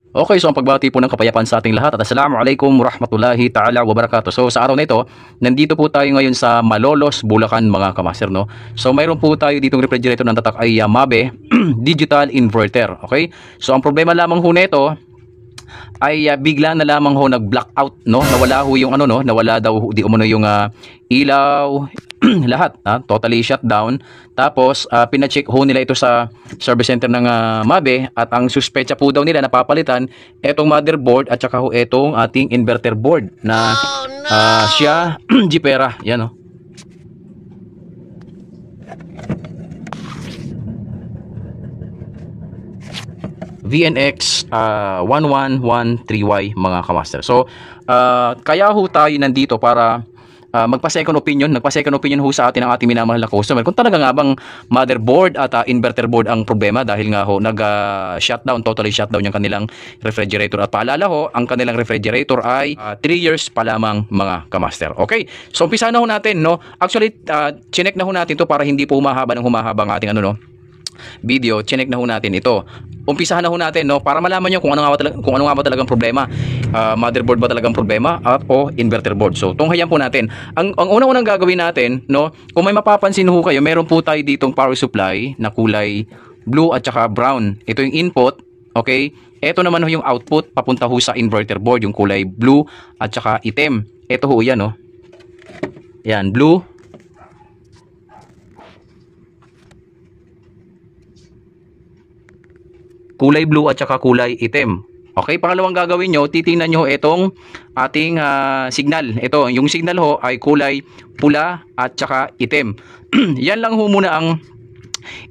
Okay, so ang pagbati po ng kapayapaan sa ating lahat at assalamualaikum warahmatullahi ta'ala wabarakatuh. So sa araw na ito, nandito po tayo ngayon sa Malolos, Bulacan mga kamaster, no? So mayroon po tayo ditong refrigerator ng tatak ay Mabe Digital Inverter, okay? So ang problema lamang ho nito ay bigla na lamang ho nag-blackout, no? Nawala ho yung ano, no? Nawala daw di umano yung ilaw, lahat, totally shut down. Tapos pina-check ho nila ito sa service center ng Mabe at ang suspecha po daw nila napapalitan etong motherboard at saka ho etong ating inverter board na siya Jipera, yan, no? VNX 1113Y mga kamaster. So kaya ho tayo nandito para magpa-second opinion, nagpa-second opinion ho sa atin ang ating minamahal na customer kung talaga nga bang motherboard at inverter board ang problema dahil nga ho nag-shutdown, totally shutdown yung kanilang refrigerator. At paalala ho, ang kanilang refrigerator ay 3 years pa lamang mga kamaster. Okay, so umpisa na ho natin, no? Actually, chinek na ho natin to para hindi po humahaba ng humahaba ang ating ano, no, video. Chinek na ho natin ito. Umpisahan na ho natin, no, para malaman nyo kung ano nga ba talagang problema. Motherboard ba talagang problema at o inverter board. So tunghayan po natin. Ang unang-unang gagawin natin, no, kung may mapapansin ho kayo, meron po tayo ditong power supply na kulay blue at saka brown. Ito yung input, okay? Ito naman ho yung output papunta ho sa inverter board, yung kulay blue at saka itim. Ito ho yan, no. Yan, blue. Kulay blue at saka kulay itim. Okay, pangalawang gagawin nyo, titingnan nyo itong ating signal. Ito, yung signal ho ay kulay pula at saka itim. Yan lang ho muna ang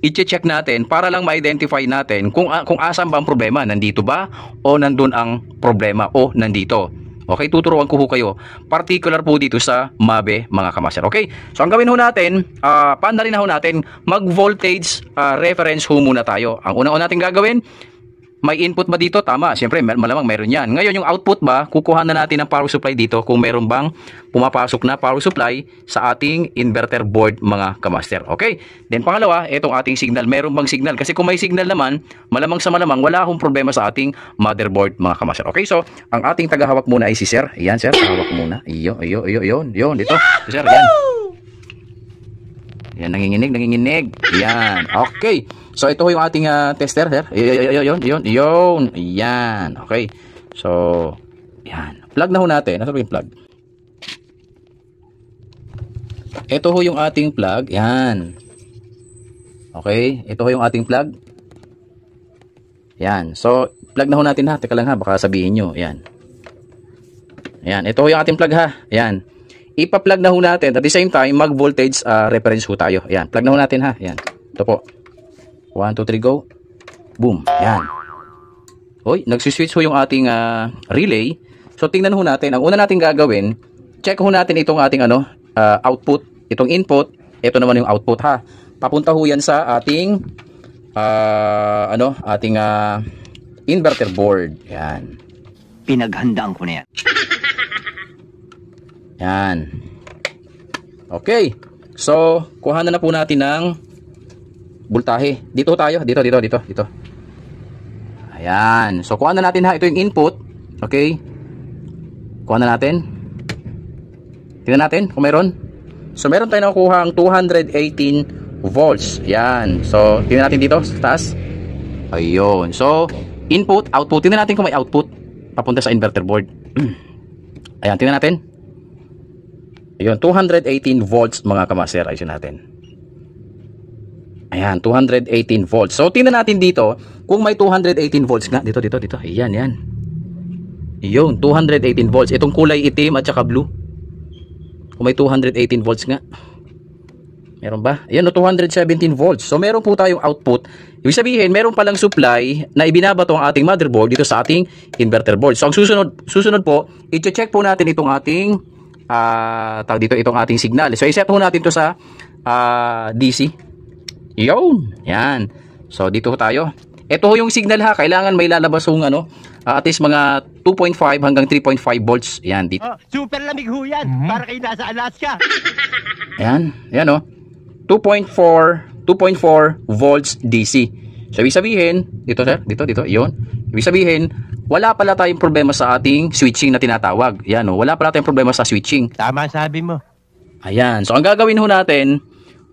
i-check natin para lang ma-identify natin kung asan ba ang problema. Nandito ba o nandun ang problema o nandito. Okay, tuturuan ko ho kayo. Particular po dito sa Mabe mga kamaster. Okay, so ang gawin ho natin, paandarin na ho natin, mag-voltage reference ho muna tayo. Ang unang-una natin gagawin, may input ba dito? Tama, siyempre malamang meron yan. Ngayon yung output ba, kukuha na natin ng power supply dito kung meron bang pumapasok na power supply sa ating inverter board mga kamaster. Okay, then pangalawa, itong ating signal. Meron bang signal? Kasi kung may signal naman, malamang sa malamang wala akong problema sa ating motherboard mga kamaster. Okay, so ang ating tagahawak muna ay si sir. Ayan sir, hawak muna. Yun, dito. Si sir, ayan. Yan, nanginginig. Yan, okay. So ito yung ating tester, sir. Yun. Yan, okay. So, yan. Plug na ho natin. Nasaan ba yung plug? Ito ho yung ating plug. Yan. Okay. Ito ho yung ating plug. Yan. So, plug na ho natin ha. Teka lang ha. Baka sabihin nyo. Yan. Yan. Ito ho yung ating plug ha. Yan. Ipa-plug na ho natin. At the same time, mag-voltage reference ho tayo. Yan. Plug na ho natin ha. Yan. Ito po. 1, 2, 3, go. Boom. Yan. Hoy, nagsiswitch ho yung ating relay. So, tingnan ho natin. Ang una natin gagawin, check ho natin itong ating output, itong input. Ito naman yung output ha. Papunta ho yan sa ating ating inverter board. Yan. Pinaghandaan ko na yan. Yan. Okay. So, kuha na po natin ng voltahe. Dito tayo. Dito. Ayan. So, kuha na natin ha. Ito yung input. Okay. Kuha na natin. Tingnan natin kung meron. So, meron tayo nakukuha ang 218 volts. Yan. So, tingnan natin dito sa taas. Ayun. So, input, output. Tingnan natin kung may output papunta sa inverter board. Ayan. Tingnan natin. Ayun. 218 volts mga kamaster. Ayun natin. Ayan, 218 volts. So, tingnan natin dito, kung may 218 volts nga, dito. Ayan, yan. Yun, 218 volts. Itong kulay itim at saka blue. Kung may 218 volts nga. Meron ba? Ayan, 217 volts. So, meron po tayong output. Ibig sabihin, meron palang supply na ibinabato ang ating motherboard dito sa ating inverter board. So, ang susunod po, i-check po natin itong ating, itong ating signal. So, i-set po natin to sa DC. Yun. Yan. So, dito tayo. Ito yung signal ha. Kailangan may lalabas yung at least mga 2.5 hanggang 3.5 volts. Yan. Dito. Oh, super lamig ho yan. Para kayo nasa Alaska. Yan. Yan 2.4 volts DC. So, ibig sabihin, dito sir. Dito. Yun. Ibig sabihin, wala pala tayong problema sa ating switching na tinatawag. Yan o, wala pala tayong problema sa switching. Tama sabi mo. Ayan. So, ang gagawin ho natin,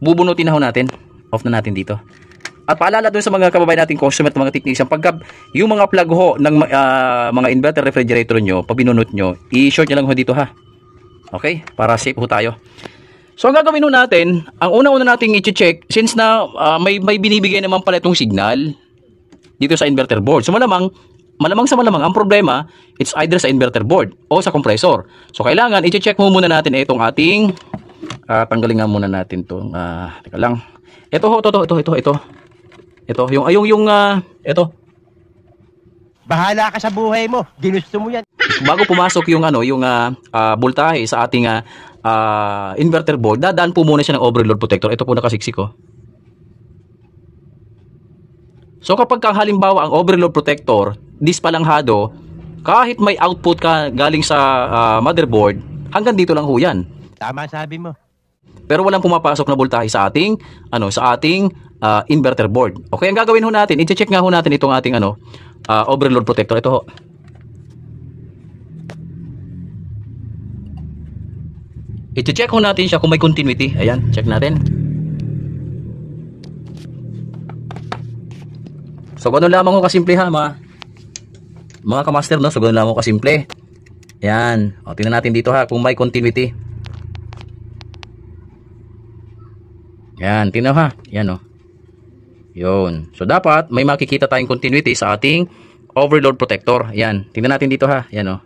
bubunutin na ho natin. Off na natin dito. At paalala doon sa mga kababayan nating customer at mga technician, pagka yung mga plug ho ng mga inverter refrigerator nyo, pag binunot nyo, i-short nyo lang ho dito ha. Okay? Para safe ho tayo. So, ang gagawin ho natin, ang una-una nating i-check, since na may binibigay naman pala itong signal dito sa inverter board. So, malamang sa malamang, ang problema, it's either sa inverter board o sa compressor. So, kailangan, i-check mo muna natin itong ating, tanggalin nga muna natin to. Teka lang. Ito. Ito, ito. Bahala ka sa buhay mo. Ginusto mo yan. Bago pumasok yung voltahe sa ating inverter board, dadaan po muna siya ng overload protector. Ito po nakasiksik ko. So kapag halimbawa ang overload protector dispalanghado, kahit may output ka galing sa motherboard, hanggang dito lang ho yan. Tama sabi mo. Pero walang pumapasok na voltahe sa ating inverter board. Okay, ang gagawin ho natin, i-check nga ho natin itong ating overload protector. Ito ho. I-check ho natin siya kung may continuity. Ayan, check natin. So, ganoon lamang ho kasimple ha, mga kamaster, no? So, ganoon lamang ho kasimple. Ayan. O, tingnan natin dito ha, kung may continuity. Yan, tingnan ha. Yan o. Yun. So, dapat may makikita tayong continuity sa ating overload protector. Yan. Tingnan natin dito ha. Yan o.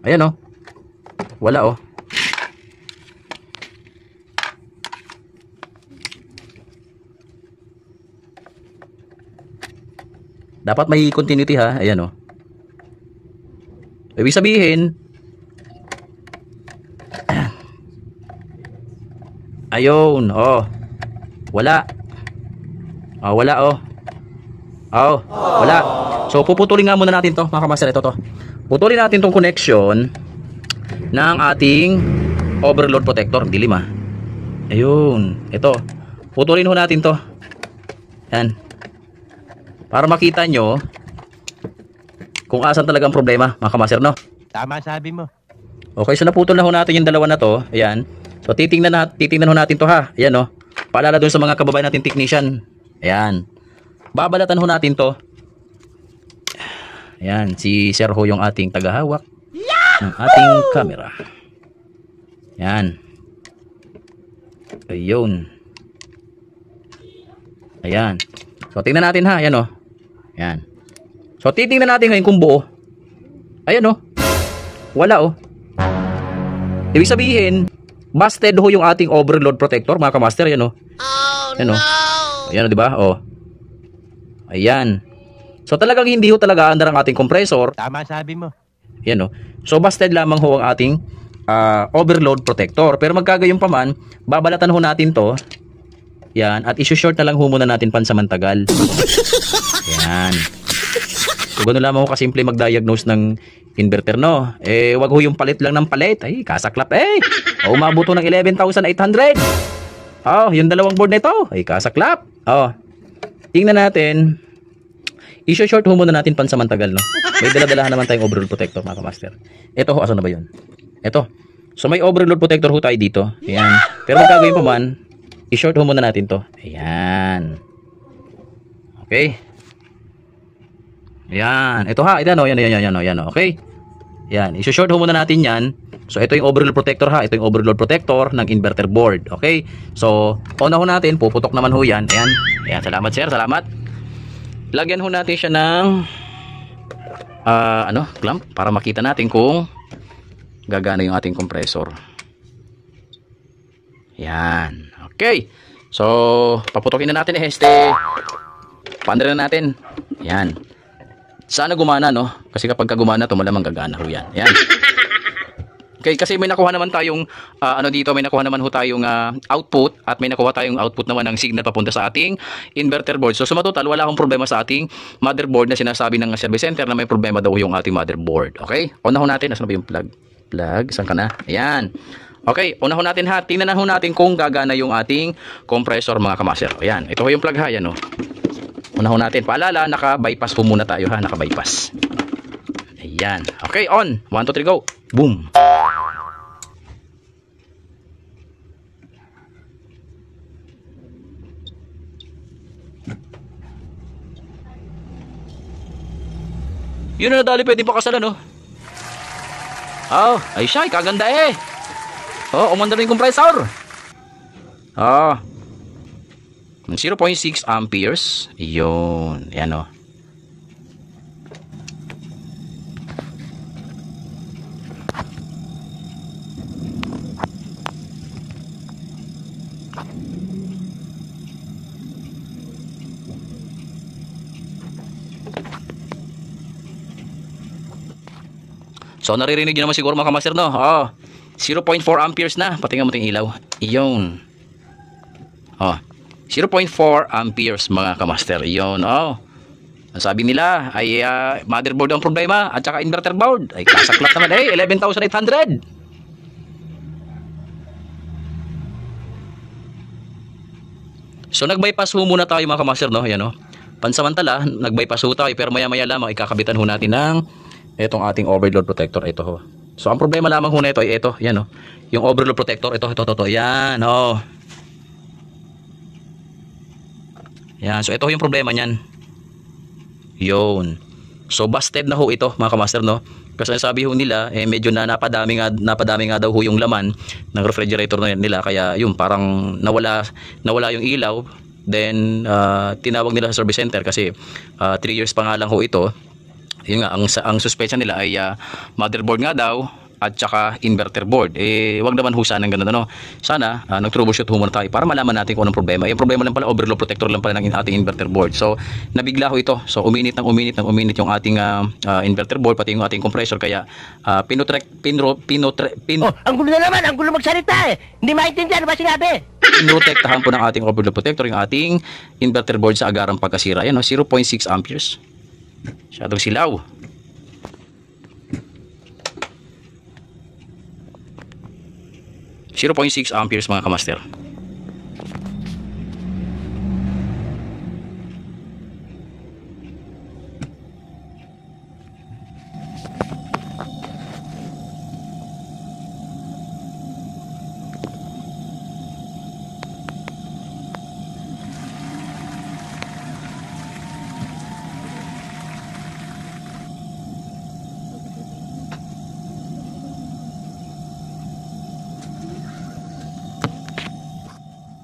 Ayan o. Wala o. Dapat may continuity ha. Ayan o. Ibig sabihin, ayun, oh. Wala. Oh, wala, oh. Oh, wala. So, puputulin nga muna natin to, mga kamaster. Ito to. Putulin natin tong connection ng ating overload protector. Dilim ah. Ayun. Ito. Putulin ho natin to. Yan. Para makita nyo kung asan talaga ang problema, mga kamaster, no? Tama sabi mo. Okay, so naputol na ho natin yung dalawa na to. Ayan. So titingnan ho natin to ha. Ayan o. Paalala doon sa mga kababayan natin technician. Ayan. Babalatan ho natin to. Ayan. Si Sir ho yung ating tagahawak ng ating camera. Ayan. Ayun. Ayan. So tingnan natin ha. Ayan o. Ayan. So titingnan natin ngayon kung buo. Ayan o. Wala o. Ibig sabihin, busted ho yung ating overload protector, mga kamaster. Yan o. Yan o. Ayan o, diba? O. Ayan. So talagang hindi ho talaga andar ang ating compressor. Tama sabi mo. Yan o. So busted lamang ho ang ating overload protector. Pero magkagayon pa man, babalatan ho natin to. Yan. At isu-short na lang ho muna natin pansamantagal. Yan. So gano'n lamang ho kasimple mag-diagnose ng inverter, no? Eh, wag ho yung palit lang ng palit. Ay, kasaklap eh. O, umabot ng 11,800. Oh, yung dalawang board nito. Ay, kasaklap. Oh. Tingnan natin. I-short ho muna natin pansamantagal, no? May dala-dalahan naman tayong overload protector, mga kamaster. Ito ho, asan na ba yun? Ito. So, may overload protector ho tayo dito. Ayan. Pero magkagawin pa man, i-short ho muna natin to. Ayan. Okay. Ayan. Ito ha. Ito, no? Yan. Okay. Yan. I-short ho muna natin yan. So, ito yung overload protector ha. Ito yung overload protector ng inverter board. Okay. So, on ho natin. Puputok naman ho yan. Ayan. Ayan. Salamat, sir. Salamat. Lagyan ho natin siya ng clamp para makita natin kung gagana yung ating compressor. Yan. Okay. So, paputokin na natin paandar na natin. Yan. Sana gumana, no? Kasi kapag gumana to, malamang gagana ho yan. Yan. Okay, kasi may nakuha naman tayong may nakuha naman ho tayong output at may nakuha tayong output naman ng signal papunta sa ating inverter board. So, sumatotal, wala akong problema sa ating motherboard na sinasabi ng service center na may problema daw yung ating motherboard. Okay? Unahin natin. Nasaan ba yung plug? Plug? Saan ka na? Ayan. Okay, unahin natin ha. Tingnan natin kung gagana yung ating compressor, mga kamaster. Ayan. Ito ho yung plug ha. Ayan o. Unahon natin. Paalala, naka-bypass po muna tayo ha. Naka-bypass. Ayan. Okay, on. 1, 2, 3, go. Boom. Yun na nadali, pwede pa kasalan, oh. Oh, ay siya, kaganda eh. Oh, umanda na yung compressor. Oh. 0.6 amperes. Yun. Yan, oh. So naririnig nyo naman siguro mga kamaster, no? Oh, 0.4 amperes na. Patingnan mo 'tong ilaw. Iyon. Oh, 0.4 amperes mga kamaster. Iyon. Oh. Ang sabi nila ay motherboard ang problema at saka inverter board. Ay kasaklap naman eh, 11,800. So nag-bypass ho muna tayo mga kamaster, no? Ayan, oh. Pansamantala, nag-bypass ho tayo pero maya-maya lamang ikakabitan ho natin ng etong ating overload protector. Ito ho. So ang problema lamang ho na ito ay ito, yan oh. Yung overload protector, ito. Yan oh. Yan, so ito yung problema niyan. Yun. So busted na ho ito mga kamaster, no? Kasi sabi ho nila medyo na napadami nga daw ho yung laman ng refrigerator na nila, kaya yun parang nawala yung ilaw. Then tinawag nila sa service center kasi 3 years pa nga lang ho ito. Yun nga, ang suspicion nila ay motherboard nga daw at saka inverter board. Wag naman ho sana ng ganun, ano. Sana nag-troubleshoot ho muna tayo para malaman natin kung anong problema. Yung problema lang pala, overload protector lang pala ng ating inverter board. So nabigla ho ito. So uminit yung ating inverter board, pati yung ating compressor, kaya Oh, ang gulo na naman, ang gulo magsalita eh. Hindi maintindihan ba sinabi? Pinoprotektahan po ng ating overload protector yung ating inverter board sa agarang pagkasira. Ayan, 0.6 amperes. Masyadong silaw. .6 amperes mga kamaster.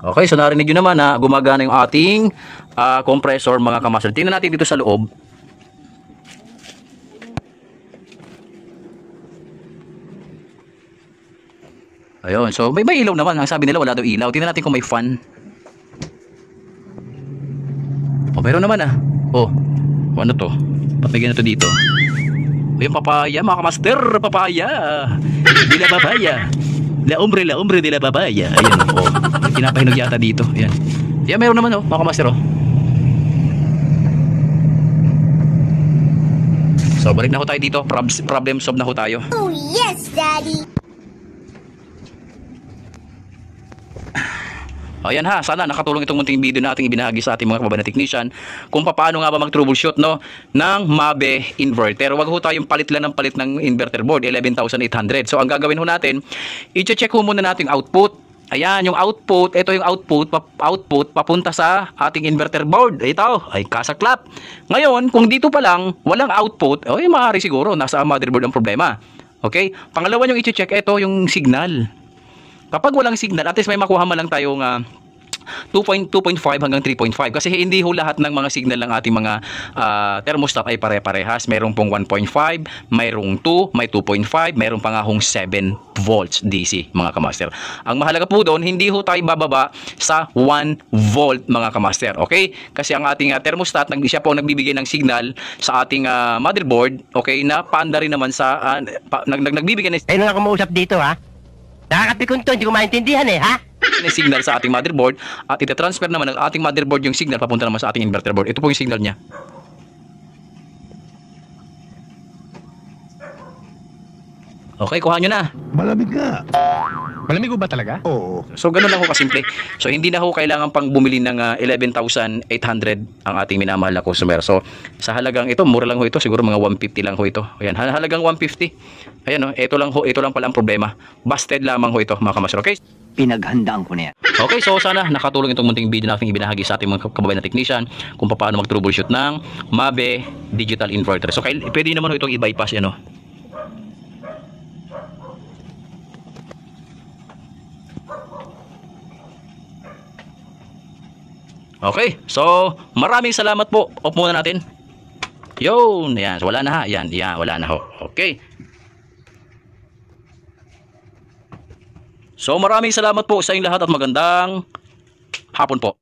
Okay, so narinig nyo naman na gumagana yung ating compressor mga kamaster. Tingnan natin dito sa loob. Ayun, so may ilaw naman. Ang sabi nila wala daw ilaw. Tingnan natin kung may fan. Oh, meron naman ah. Oh, ano to? Papigyan na to dito. Yung papaya mga kamaster, papaya. Dila papaya. La hombre de la papaya. Ayan, oh. Pinapahinog yata dito. Ayan. Yan, meron naman, oh, mga kamaster, oh. So, balik na ho tayo dito. Problem solve na ho tayo. Oh, yes, Daddy. Ayan ha, sana nakatulong itong munting video na ating ibinahagi sa ating mga kababayan na technician kung paano nga ba mag-troubleshoot, no, ng Mabe inverter. Wag ho tayong palit lang ng palit ng inverter board, 11,800. So ang gagawin ho natin, i-check ho muna natin yung output. Ayan, yung output, ito yung output papunta sa ating inverter board. Ito, ay kasaklap. Ngayon, kung dito pa lang, walang output, ay maaari siguro nasa motherboard ang problema. Okay? Pangalawa yung i-check, ito yung signal. Kapag walang signal, at least may makuha man lang tayong 2.5 hanggang 3.5, kasi hindi ho lahat ng mga signal ng ating mga thermostat ay pare-parehas. Mayroong pong 1.5, mayroong 2, may 2.5, mayroong pa nga hong 7 volts DC mga kamaster. Ang mahalaga po doon, hindi ho tayo bababa sa 1 volt mga kamaster. Okay? Kasi ang ating thermostat, siya po nagbibigay ng signal sa ating motherboard, okay, na paanda rin naman sa nagbibigay ng Ayun na kumuusap dito ha. Nakakapikon to, hindi ko maintindihan eh ha. signal sa ating motherboard, at ita-transfer naman ng ating motherboard yung signal papunta naman sa ating inverter board. Ito po yung signal niya. Okay, kuha nyo na. Malamig nga. Malamig ba talaga? Oo. So ganun lang ho kasimple. So hindi na ho kailangan pang bumili ng 11,800 ang ating minamahal na customer. So sa halagang ito, mura lang ho ito, siguro mga 150 lang ho ito. Ayan, halagang 150. Ayan, ito lang pala ang problema. Busted lamang ho ito, mga kamaster. Okay? Pinaghandaan ko na yan. Okay, so sana nakatulong itong munting video natin ibinahagi sa ating mga kababayan na technician kung paano mag-troubleshoot ng Mabe digital inverter. So pwede naman ho itong i-bypass yan, no? Okay, so maraming salamat po. Off muna natin. Yun, yan. So, wala na ha. Yan, wala na ho. Okay. So maraming salamat po sa inyong lahat at magandang hapon po.